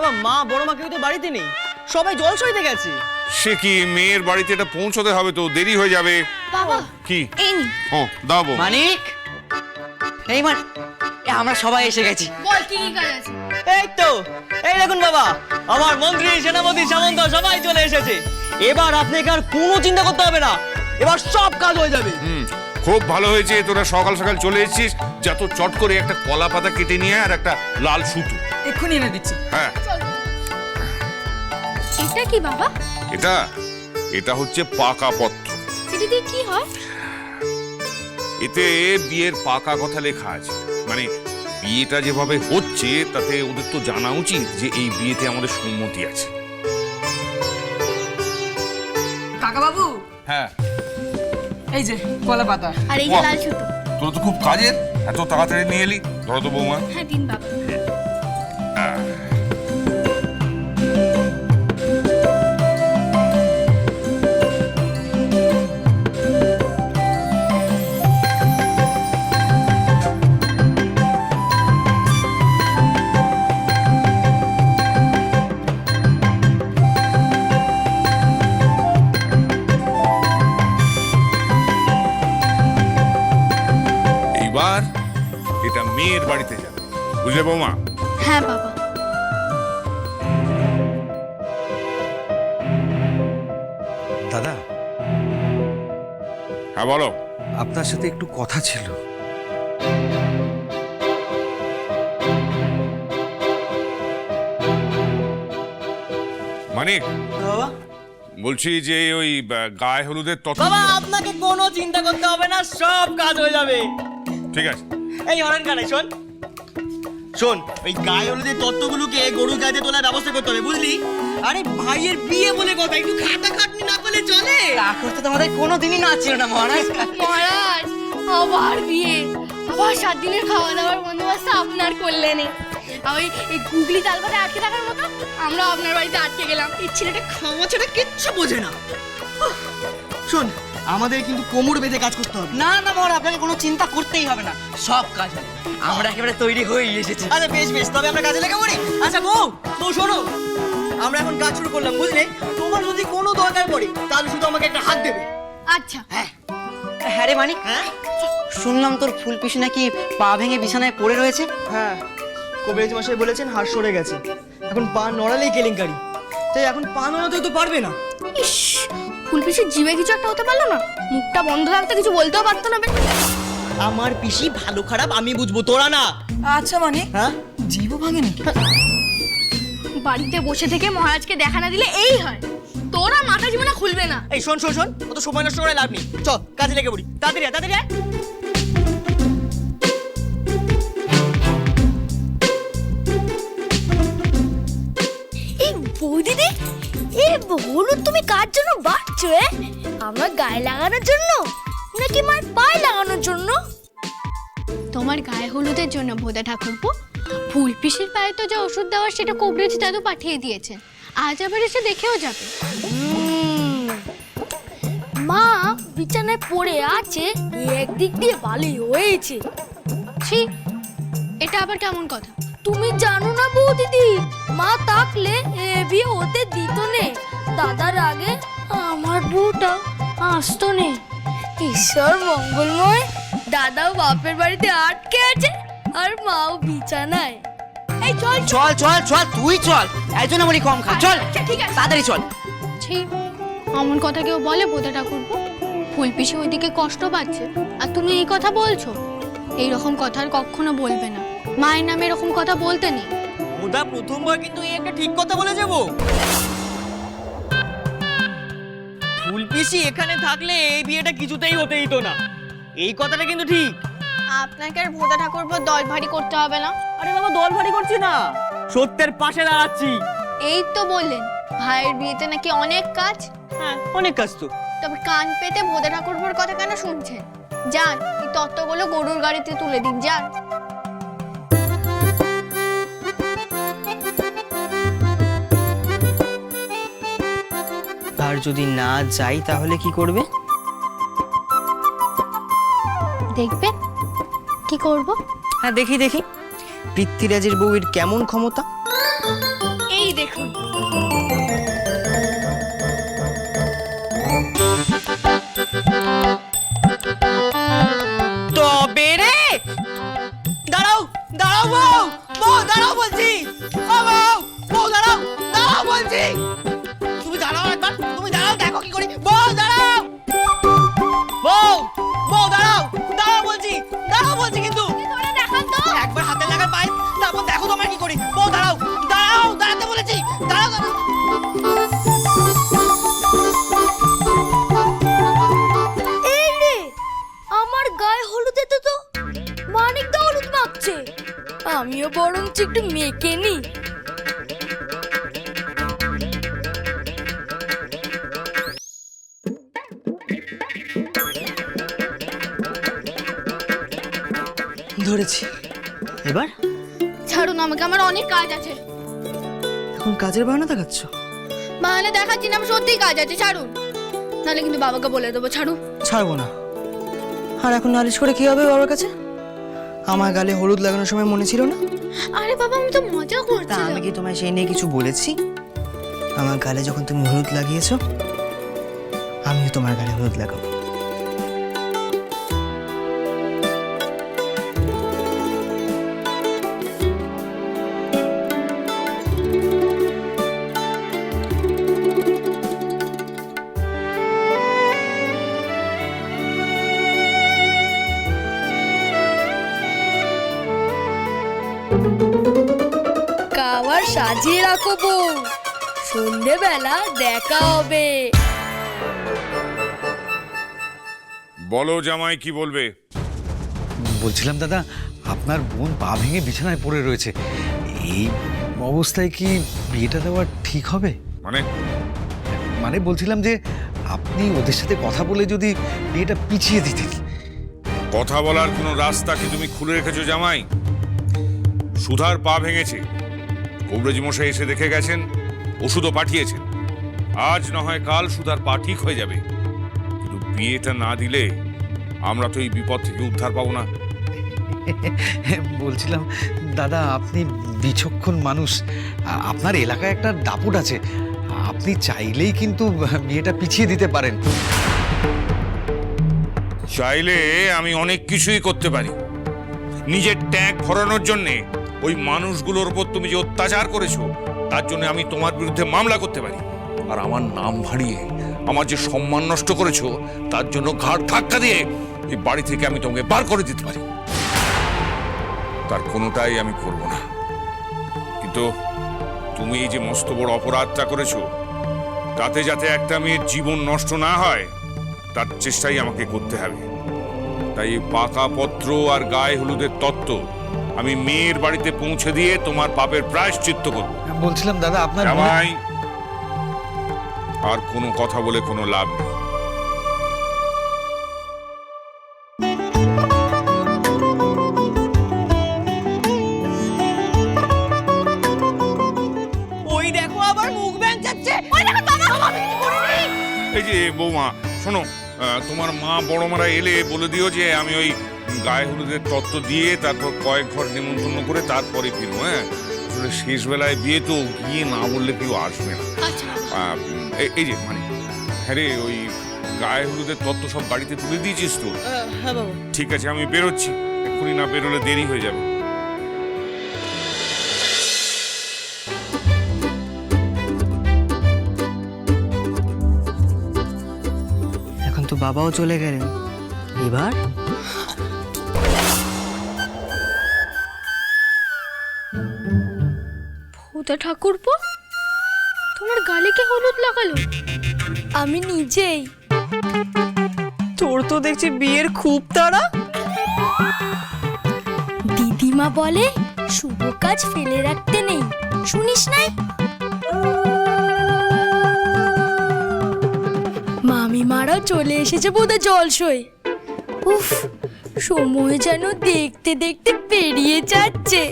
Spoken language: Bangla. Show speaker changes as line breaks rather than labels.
বাবা, মা বড় মা কেউ তো বাড়িতে নেই, সবাই জলসইতে গেছে।
সে কি, মেয়ের বাড়িতে এটা পৌঁছতে হবে তো, দেরি হয়ে যাবে।
বাবা
কি?
এই নি।
ও দাও বউ।
মানিক, এই মান, আমরা সবাই এসে গেছি।
বল কি কি কাজ আছে?
এই তো, এই দেখুন বাবা, আমার মন্ত্রী, সেনাপতি, সামন্ত সবাই চলে এসেছে। এবার আপনাকে আর কোনো চিন্তা করতে হবে না, এবার সব কাজ হয়ে যাবে।
খুব ভালো হয়েছে তোরা সকাল সকাল চলে এসেছিস। যত চট করে একটা কলা পাতা কেটে নিয়ে আর একটা লাল সুতো।
এক্ষুনি এনে দিচ্ছি।
হ্যাঁ,
এটা কি বাবা?
এটা এটা হচ্ছে পাকা পত্র।
এটা দিয়ে কি হয়?
এতে বিয়ের পাকা কথা লেখা আছে। মানে বিয়েটা যেভাবে হচ্ছে তাতে ওদের তো জানা উচিত যে এই বিয়েতে আমাদের সম্মতি আছে।
কাকা বাবু,
হ্যাঁ,
এই যে কলা পাতা।
আর এই যে লাল সুতো।
তোরা তো খুব কাজের, এত তাড়াতাড়ি নিয়ে এলি। ধরো তো বৌমা।
হ্যাঁ দিন বাবা।
এইবার এটা মেয়ের বাড়িতে যাবে, বুঝলে বৌমা?
হ্যাঁ বাবা।
দাদা,
হ্যাঁ বলো।
আপনার সাথে একটু কথা ছিল।
মানে
বাবা,
বলছি যে ওই গায়ে হলুদের তত্ত্ব।
বাবা আপনাকে কোনো চিন্তা করতে হবে না, সব কাজ হয়ে যাবে।
ঠিক আছে।
এই হরেন কানাই শোন, শোন, ওই গায়ে হলুদের তত্ত্বগুলোকে গরুর গায়ে তোলার ব্যবস্থা করতে হবে, বুঝলি? আরে ভাইয়ের বিয়ে বলে কথা, একটু খাটাখাটনি না করলে চলে?
তা করতে তো আমাদের কোনোদিনই না ছিল না মহারাজ।
মহারাজ আবার বিয়ে, আবার 7 দিনের খাওয়া দাওয়ার বন্দোবস্ত আপনার করলেন। ওই এই গুগলি তালপাতে আটকে থাকার মতো আমরা আপনার বাড়িতে আটকে গেলাম।
এই ছেলেটা খাওয়া ছাড়া কিচ্ছু বোঝে না। শোন, আমাদের কিন্তু কোমর বেঁধে কাজ করতে হবে।
না না মহারাজ, আপনাকে কোনো চিন্তা করতেই হবে না, সব কাজ হবে। আমরা একেবারে তৈরি হয়েই এসেছি।
আচ্ছা বেশ বেশ, তবে আমরা কাজে লেগে পড়ি। আচ্ছা বউ, বউ শোনো, আমরা এখন কাজ শুরু করলাম, বুঝলে? তোমার যদি কোনো দরকার পড়ে তাহলে শুধু আমাকে একটা হাত দেবে।
আচ্ছা।
হ্যাঁ হ্যাঁ রে মানিক,
হ্যাঁ
শুনলাম তোর ফুল পিসি নাকি পা ভেঙে বিছানায় পড়ে রয়েছে।
হ্যাঁ, কবিরাজ মশাই বলেছেন হাড় সরে গেছে, এখন পা নড়ালেই কেলেঙ্কারি, তাই এখন পা নড়াতেও তো পারবে না।
ইস, ফুলপিসির জিভে কিছু একটা হতে পারলো না, মুখটা বন্ধ থাকতে কিছু বলতেও পারতো না।
আমার পিসি ভালো খারাপ আমি বুঝবো, তোরা না।
আচ্ছা মানিক,
হ্যাঁ,
জিভও ভাঙে নাকি?
বাড়িতে বসে থেকে মহারাজকে দেখা না দিলে এই হয়, তোরা মাথা জীবনে খুলবে না।
এই শোন শোন শোন, অত সময় নষ্ট করে লাভ নেই, চ কাজে লেগে পড়ি, তাড়াতাড়ি আয়, তাড়াতাড়ি আয়।
এই বৌদিদি, এই হলুদ তুমি কার জন্য বাঁচছো? আমার গায়ে লাগানোর জন্য নাকি আমার পায়ে লাগানোর জন্য?
তোমার গায়ে হলুদের জন্য ভোদা ঠাকুরপো। ফুলপিসির পায়ে তো যে ওষুধ দেওয়ার সেটা কবরেজ দাদু পাঠিয়ে দিয়েছে, আজ আবার এসে দেখেও যাবে।
মা বিছানায় পড়ে আছে, একদিক দিয়ে ভালোই হয়েছে।
ছি, এটা আবার কেমন কথা?
তুমি জানো না বৌদিদি, মা থাকলে এ বিয়ে হতে দিত নে। দাদার আগে আমার বউটা আসতো নে। ঈশ্বর মঙ্গলময়, দাদাও বাপের বাড়িতে আটকে আছে আর মাও বিছানায়। এই চল
চল চল চল, তুই চল, একজন আমারই কম খা, চল
ঠিক আছে।
তাড়াতাড়ি চল।
ছি, এমন কথা কেউ বলে ভোদা ঠাকুরপো? ফুলপিসি ওইদিকে কষ্ট পাচ্ছে আর তুমি এই কথা বলছো? এইরকম কথা আর কখনো বলবে না, মায়ের নামে এরকম কথা বলতে নেই।
ওটা প্রথমবার কিন্তু এই একটা ঠিক কথা বলে যাবো। ফুলপিসি এখানে থাকলে এই বিয়েটা কিছুতেই হতে দিত না, এই কথাটা কিন্তু ঠিক।
আপনাকে আর ভোদা ঠাকুরপোর দল ভারী করতে হবে না।
আরে বাবা, দল ভারী করছি না, সত্যের পাশে দাঁড়াচ্ছি।
এই তো বললেন ভাইয়ের বিয়েতে নাকি অনেক কাজ।
হ্যাঁ, অনেক কাজ তো।
তবে কান পেতে ভোদা ঠাকুরপোর কথা কেন শুনছেন? যান, এই তত্ত্বগুলো গরুর গাড়িতে তুলে দিন, যান।
আর যদি না যাই তাহলে কি করবে?
দেখবে কি করব?
হ্যাঁ দেখি দেখি, পৃথ্বীরাজের বউয়ের কেমন ক্ষমতা।
এই
দেখুন।
তবে রে দাঁড়াও দাঁড়াও বউ, বউ দাঁড়াও বলছি, ও বউ, বউ দাঁড়াও, দাঁড়াও বলছি, তুমি দাঁড়াও একবার, তুমি দাঁড়াও, দেখো কি করি, বউ দাঁড়াও, বউ, বউ দাঁড়াও, দাঁড়াও বলছি কিন্তু
দেখান তো।
একবার হাতে লাগার পাই, তারপর দেখো তোমার কি করি, বউ দাঁড়াও, দাঁড়াও, দাঁড়াতে বলেছি, দাঁড়াও, দাঁড়াও।
এই রে, আমার গায়ে হলুদেতে তো মানিক দা হলুদ মাখছে, আমিও বরঞ্চ একটু মেখে নি।
ধরেছি। এবার
ছাড়ুন আমাকে, আমার অনেক কাজ আছে।
এখন কাজের বাহানা দেখাচ্ছ?
মানে দেখাচ্ছি না, আমার সত্যিই কাজ আছে, ছাড়ুন, নাহলে কিন্তু বাবাকে বলে দেবো। ছাড়ুন।
ছাড়বো না। আর এখন নালিশ করে কি হবে বাবার কাছে? আমার গালে হলুদ লাগানোর সময় মনে ছিল না?
আরে বাবা, আমি তো মজা
তা
করছি।
আমি কি তোমায় সেই নিয়ে কিছু বলেছি? আমার গালে যখন তুমি হলুদ লাগিয়েছো, আমিও তোমার গালে হলুদ লাগাবো।
খাবার সাজিয়ে রাখো বউ, সন্ধেবেলা দেখা হবে।
বলো জামাই, কি বলবে?
বলছিলাম দাদা, আপনার বোন পা ভেঙে বিছানায় পড়ে রয়েছে, এই অবস্থায় কি বিয়েটা দেওয়া ঠিক হবে? মানে বলছিলাম যে আপনি ওদের সাথে কথা বলে যদি বিয়েটা পিছিয়ে দিতেন।
কথা বলার কোনো রাস্তা কি তুমি খুলে রেখেছো জামাই? সুধার পা ভেঙেছে, কবরেজি মশাই এসে দেখে গেছেন, ওষুধও পাঠিয়েছেন। আজ না হয় কাল সুধার পা ঠিক হয়ে যাবে, কিন্তু বিয়েটা না দিলে আমরা তো এই বিপদ থেকে উদ্ধার পাবো না।
বলছিলাম দাদা, আপনি বিচক্ষণ মানুষ, আপনার এলাকায় একটা দাপুট আছে, আপনি চাইলেই কিন্তু বিয়েটা পিছিয়ে দিতে পারেন।
চাইলে আমি অনেক কিছুই করতে পারি। নিজের ট্যাগ ভরানোর জন্যে ওই মানুষগুলোর উপর তুমি যে অত্যাচার করেছো, তার জন্য আমি তোমার বিরুদ্ধে মামলা করতে পারি। আর আমার নাম ভাড়িয়ে আমার যে সম্মান নষ্ট করেছো, তার জন্য ঘাড় ধাক্কা দিয়ে এই বাড়ি থেকে আমি তোমাকে বার করে দিতে পারি। তার কোনোটাই আমি করব না। কিন্তু তুমি এই যে মস্ত বড় অপরাধটা করেছো, তাতে যাতে একটা মেয়ের জীবন নষ্ট না হয়, তার চেষ্টাই আমাকে করতে হবে। তাই এই পাকা পত্র আর গায়ে হলুদের তত্ত্ব আমি মেয়ের বাড়িতে পৌঁছে দিয়ে তোমার পাপের প্রায়শ্চিত্ত করব।
বলছিলাম দাদা, আপনার
জামাই, আর কোনো কথা বলে কোনো লাভ নেই।
ওই দেখো আবার মুখ ব্যাঞ্চাচ্ছে, ওই দেখো বাবা, আমি কিছু করিনি।
এই যে বৌমা, শোনো, তোমার মা বড় মারা এলে বলে দিও যে আমি ওই গায়ে হলুদের তত্ত্ব দিয়ে তারপর কয়েক ঘর নিমন্ত্রণ করে তারপরে ফিরবো। হ্যাঁ, আসলে শেষ বেলায় বিয়ে তো, গিয়ে না বললে কেউ আসবে না।
আচ্ছা।
এই যে মানে, হ্যাঁ রে, ওই গায়ে হলুদের তত্ত্ব সব বাড়িতে তুলে দিয়েছিস তো?
হ্যাঁ বাবা।
ঠিক আছে, আমি বেরোচ্ছি, এক্ষুনি না বেরোলে দেরি হয়ে যাবে।
এখন তো বাবাও চলে গেলেন, এবার
ভূতা ঠাকুরপো, তোমার গালে কে হলুদ লাগালো?
আমি নিজেই।
তোর তো দেখছি বিয়ের খুব তাড়া।
দিদিমা বলে শুভ কাজ ফেলে রাখতে নেই, শুনিস নাই? মামি মারাও চলে এসেছে বোধহয় জলসই। উফ, সময় যেন দেখতে দেখতে পেরিয়ে যাচ্ছে।